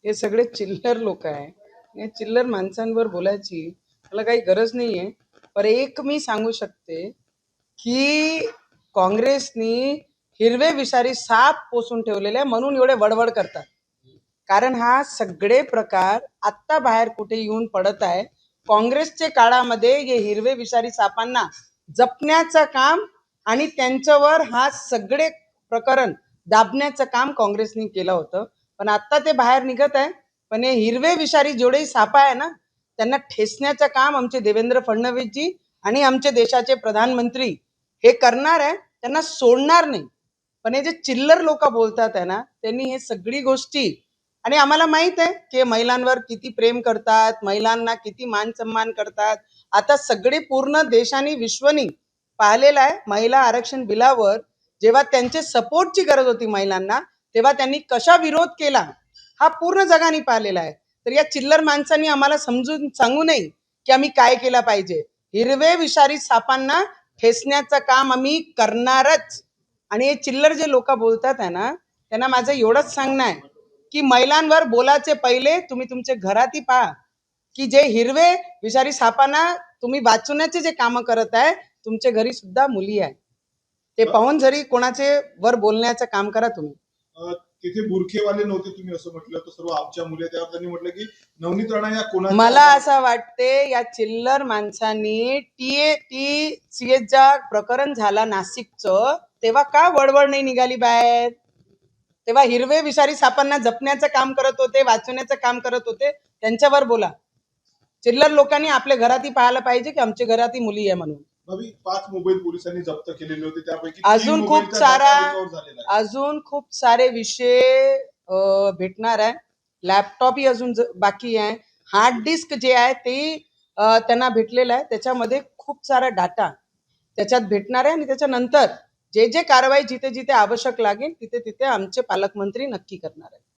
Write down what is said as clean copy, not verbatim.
हे सगळे चिल्लर लोक आहे. या चिल्लर माणसांवर बोलायची मला काही गरज नाहीये. पण एक मी सांगू शकते की काँग्रेसनी हिरवे विषारी साप पोसून ठेवलेले आहे म्हणून एवढे वडवड करतात. कारण हा सगळे प्रकार आत्ता बाहेर कुठे येऊन पडत आहे. काँग्रेसच्या काळामध्ये हे हिरवे विषारी सापांना जपण्याचं काम आणि त्यांच्यावर हा सगळे प्रकरण दाबण्याचं काम काँग्रेसने केलं होतं. पण आता ते बाहेर निघत आहे. पण हे हिरवे विषारी जेवढे साप आहे ना त्यांना ठेचण्याचं काम आमचे देवेंद्र फडणवीसजी आणि आमचे देशाचे प्रधानमंत्री हे करणार आहे. त्यांना सोडणार नाही. पण हे जे चिल्लर लोक बोलतात आहे ना त्यांनी हे सगळी गोष्टी आणि आम्हाला माहित आहे की महिलांवर किती प्रेम करतात, महिलांना किती मान सन्मान करतात. आता सगळे पूर्ण देशाने विश्वनी पाहिलेलं आहे महिला आरक्षण बिलावर जेव्हा त्यांचे सपोर्टची गरज होती महिलांना तेव्हा त्यांनी कशा विरोध केला हा पूर्ण जगाने पाहिलेला आहे. तर या चिल्लर माणसांनी आम्हाला समजून सांगू नये की आम्ही काय केलं पाहिजे. हिरवे विषारी सापांना ठेचण्याचं काम आम्ही करणारच. आणि हे चिल्लर जे लोक बोलतात आहे ना त्यांना माझं एवढंच सांगणं आहे की महिलांवर बोलायचे पहिले तुम्ही तुमच्या घरातही पहा की जे हिरवे विषारी सापांना तुम्ही वाचवण्याचे जे काम करत आहे तुमच्या घरी सुद्धा मुली आहे. ते पाहून जरी कोणाचे वर बोलण्याचं काम करा तुम्ही. तिथे बुरखेवाले नव्हते तुम्ही असं म्हटलं तर सर्व आमच्या मुली. त्यावर त्यांनी म्हटलं की नवनीत राणा या कोणा. मला असं वाटते या चिल्लर माणसांनी टीसीएसचा प्रकरण झाला नाशिकचं तेव्हा का वडवड नाही निघाली बाहेर. तेव्हा हिरवे विषारी सापांना जपण्याचं काम करत होते, वाचवण्याचं काम करत होते. त्यांच्यावर बोला. चिल्लर लोकांनी आपल्या घरातही पाहायला पाहिजे की आमच्या घरातही मुली आहे म्हणून. 5 मोबाईल पोलिसांनी जप्त केलेले होते त्यापैकी अजून खूप सारे विषय भेटणार आहे. लॅपटॉपही अजून बाकी आहे. हार्ड डिस्क जे आहे ते त्यांना भेटलेलं आहे. त्याच्यामध्ये खूप सारा डाटा त्याच्यात भेटणार आहे आणि त्याच्यानंतर जे जे कारवाई जिथे जिथे आवश्यक लागेल तिथे तिथे आमचे पालकमंत्री नक्की करणार आहे.